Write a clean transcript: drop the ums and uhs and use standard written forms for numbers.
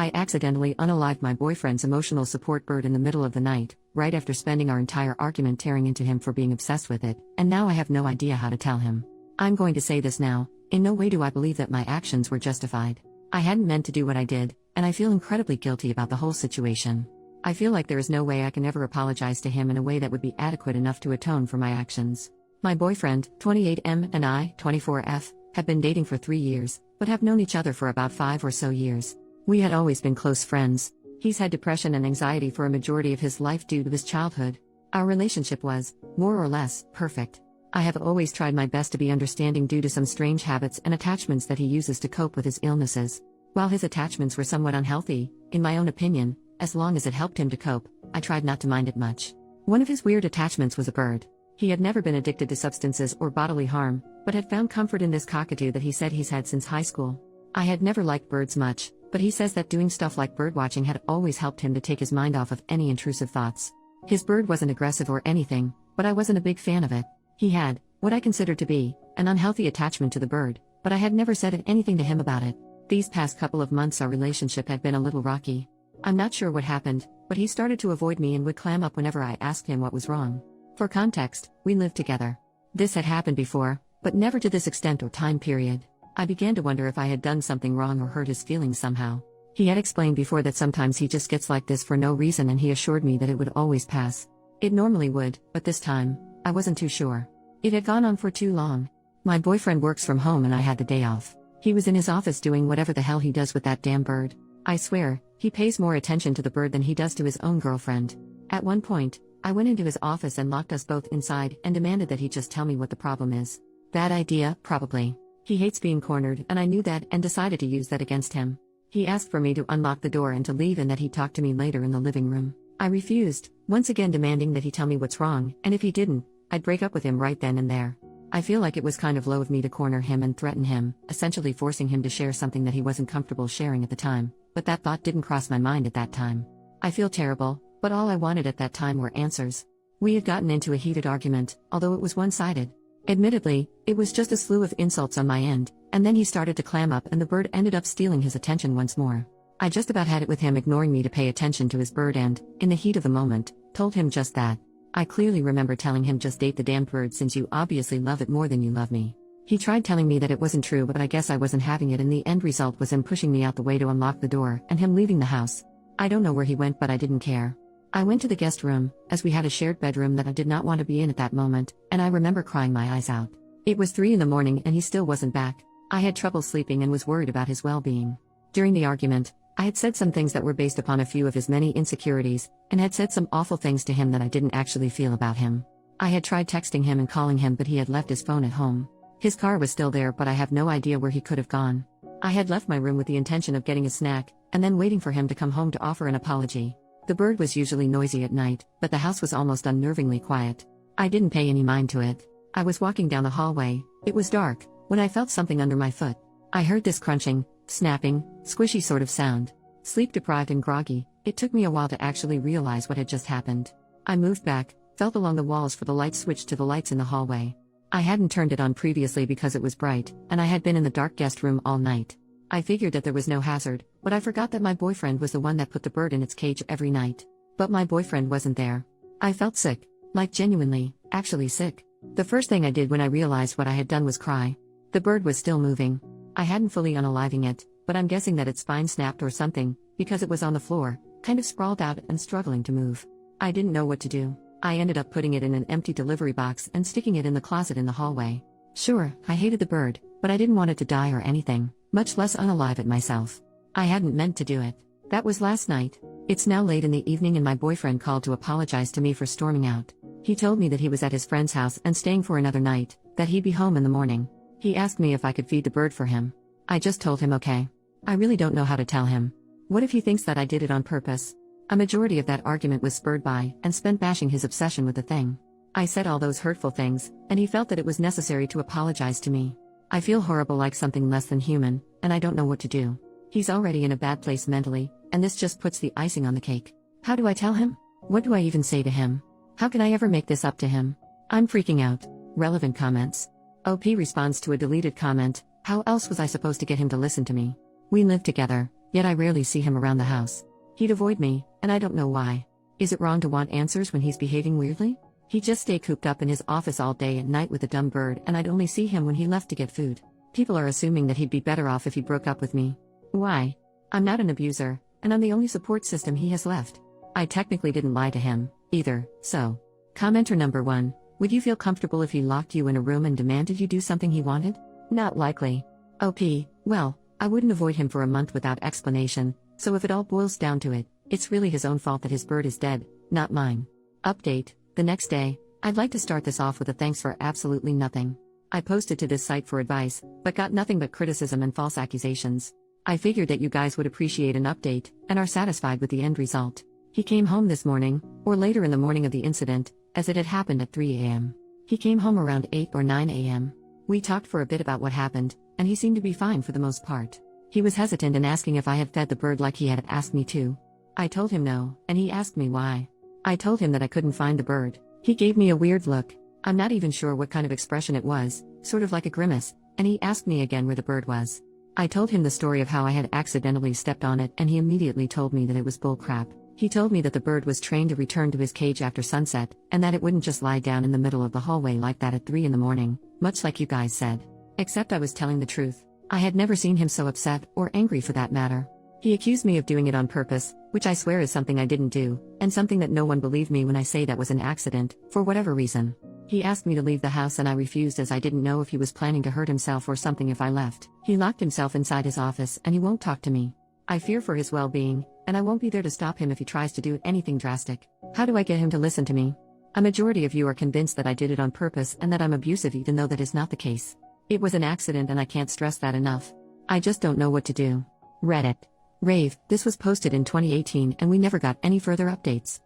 I accidentally unalived my boyfriend's emotional support bird in the middle of the night, right after spending our entire argument tearing into him for being obsessed with it, and now I have no idea how to tell him. I'm going to say this now, in no way do I believe that my actions were justified. I hadn't meant to do what I did, and I feel incredibly guilty about the whole situation. I feel like there is no way I can ever apologize to him in a way that would be adequate enough to atone for my actions. My boyfriend, 28M, and I, 24F, have been dating for 3 years, but have known each other for about 5 or so years. We had always been close friends. He's had depression and anxiety for a majority of his life due to his childhood. Our relationship was, more or less, perfect. I have always tried my best to be understanding due to some strange habits and attachments that he uses to cope with his illnesses. While his attachments were somewhat unhealthy, in my own opinion, as long as it helped him to cope, I tried not to mind it much. One of his weird attachments was a bird. He had never been addicted to substances or bodily harm, but had found comfort in this cockatoo that he said he's had since high school. I had never liked birds much, but he says that doing stuff like birdwatching had always helped him to take his mind off of any intrusive thoughts. His bird wasn't aggressive or anything, but I wasn't a big fan of it. He had, what I considered to be, an unhealthy attachment to the bird, but I had never said anything to him about it. These past couple of months our relationship had been a little rocky. I'm not sure what happened, but he started to avoid me and would clam up whenever I asked him what was wrong. For context, we lived together. This had happened before, but never to this extent or time period. I began to wonder if I had done something wrong or hurt his feelings somehow. He had explained before that sometimes he just gets like this for no reason, and he assured me that it would always pass. It normally would, but this time, I wasn't too sure. It had gone on for too long. My boyfriend works from home and I had the day off. He was in his office doing whatever the hell he does with that damn bird. I swear, he pays more attention to the bird than he does to his own girlfriend. At one point, I went into his office and locked us both inside and demanded that he just tell me what the problem is. Bad idea, probably. He hates being cornered, and I knew that and decided to use that against him. He asked for me to unlock the door and to leave and that he'd talk to me later in the living room. I refused, once again demanding that he tell me what's wrong, and if he didn't, I'd break up with him right then and there. I feel like it was kind of low of me to corner him and threaten him, essentially forcing him to share something that he wasn't comfortable sharing at the time, but that thought didn't cross my mind at that time. I feel terrible, but all I wanted at that time were answers. We had gotten into a heated argument, although it was one-sided. Admittedly, it was just a slew of insults on my end, and then he started to clam up and the bird ended up stealing his attention once more. I just about had it with him ignoring me to pay attention to his bird and, in the heat of the moment, told him just that. I clearly remember telling him just date the damn bird since you obviously love it more than you love me. He tried telling me that it wasn't true, but I guess I wasn't having it, and the end result was him pushing me out the way to unlock the door and him leaving the house. I don't know where he went, but I didn't care. I went to the guest room, as we had a shared bedroom that I did not want to be in at that moment, and I remember crying my eyes out. It was 3 in the morning and he still wasn't back. I had trouble sleeping and was worried about his well-being. During the argument, I had said some things that were based upon a few of his many insecurities, and had said some awful things to him that I didn't actually feel about him. I had tried texting him and calling him, but he had left his phone at home. His car was still there, but I have no idea where he could have gone. I had left my room with the intention of getting a snack, and then waiting for him to come home to offer an apology. The bird was usually noisy at night, but the house was almost unnervingly quiet. I didn't pay any mind to it. I was walking down the hallway, it was dark, when I felt something under my foot. I heard this crunching, snapping, squishy sort of sound. Sleep-deprived and groggy, it took me a while to actually realize what had just happened. I moved back, felt along the walls for the light switch to the lights in the hallway. I hadn't turned it on previously because it was bright, and I had been in the dark guest room all night. I figured that there was no hazard, but I forgot that my boyfriend was the one that put the bird in its cage every night. But my boyfriend wasn't there. I felt sick. Like genuinely, actually sick. The first thing I did when I realized what I had done was cry. The bird was still moving. I hadn't fully unaliving it, but I'm guessing that its spine snapped or something, because it was on the floor, kind of sprawled out and struggling to move. I didn't know what to do. I ended up putting it in an empty delivery box and sticking it in the closet in the hallway. Sure, I hated the bird, but I didn't want it to die or anything, much less unalive it myself. I hadn't meant to do it. That was last night. It's now late in the evening and my boyfriend called to apologize to me for storming out. He told me that he was at his friend's house and staying for another night, that he'd be home in the morning. He asked me if I could feed the bird for him. I just told him okay. I really don't know how to tell him. What if he thinks that I did it on purpose? A majority of that argument was spurred by and spent bashing his obsession with the thing. I said all those hurtful things, and he felt that it was necessary to apologize to me. I feel horrible, like something less than human, and I don't know what to do. He's already in a bad place mentally, and this just puts the icing on the cake. How do I tell him? What do I even say to him? How can I ever make this up to him? I'm freaking out. Relevant comments. OP responds to a deleted comment. How else was I supposed to get him to listen to me? We live together, yet I rarely see him around the house. He'd avoid me, and I don't know why. Is it wrong to want answers when he's behaving weirdly? He'd just stay cooped up in his office all day and night with a dumb bird, and I'd only see him when he left to get food. People are assuming that he'd be better off if he broke up with me. Why? I'm not an abuser, and I'm the only support system he has left. I technically didn't lie to him, either, so. Commenter number 1, would you feel comfortable if he locked you in a room and demanded you do something he wanted? Not likely. OP, well, I wouldn't avoid him for a month without explanation, so if it all boils down to it, it's really his own fault that his bird is dead, not mine. Update, the next day, I'd like to start this off with a thanks for absolutely nothing. I posted to this site for advice, but got nothing but criticism and false accusations. I figured that you guys would appreciate an update, and are satisfied with the end result. He came home this morning, or later in the morning of the incident, as it had happened at 3 a.m. He came home around 8 or 9 a.m. We talked for a bit about what happened, and he seemed to be fine for the most part. He was hesitant in asking if I had fed the bird like he had asked me to. I told him no, and he asked me why. I told him that I couldn't find the bird. He gave me a weird look. I'm not even sure what kind of expression it was, sort of like a grimace, and he asked me again where the bird was. I told him the story of how I had accidentally stepped on it, and he immediately told me that it was bullcrap. He told me that the bird was trained to return to his cage after sunset, and that it wouldn't just lie down in the middle of the hallway like that at 3 in the morning, much like you guys said. Except I was telling the truth. I had never seen him so upset, or angry for that matter. He accused me of doing it on purpose, which I swear is something I didn't do, and something that no one believed me when I say that was an accident, for whatever reason. He asked me to leave the house and I refused as I didn't know if he was planning to hurt himself or something if I left. He locked himself inside his office and he won't talk to me. I fear for his well-being, and I won't be there to stop him if he tries to do anything drastic. How do I get him to listen to me? A majority of you are convinced that I did it on purpose and that I'm abusive, even though that is not the case. It was an accident and I can't stress that enough. I just don't know what to do. Reddit. Rave, this was posted in 2018 and we never got any further updates.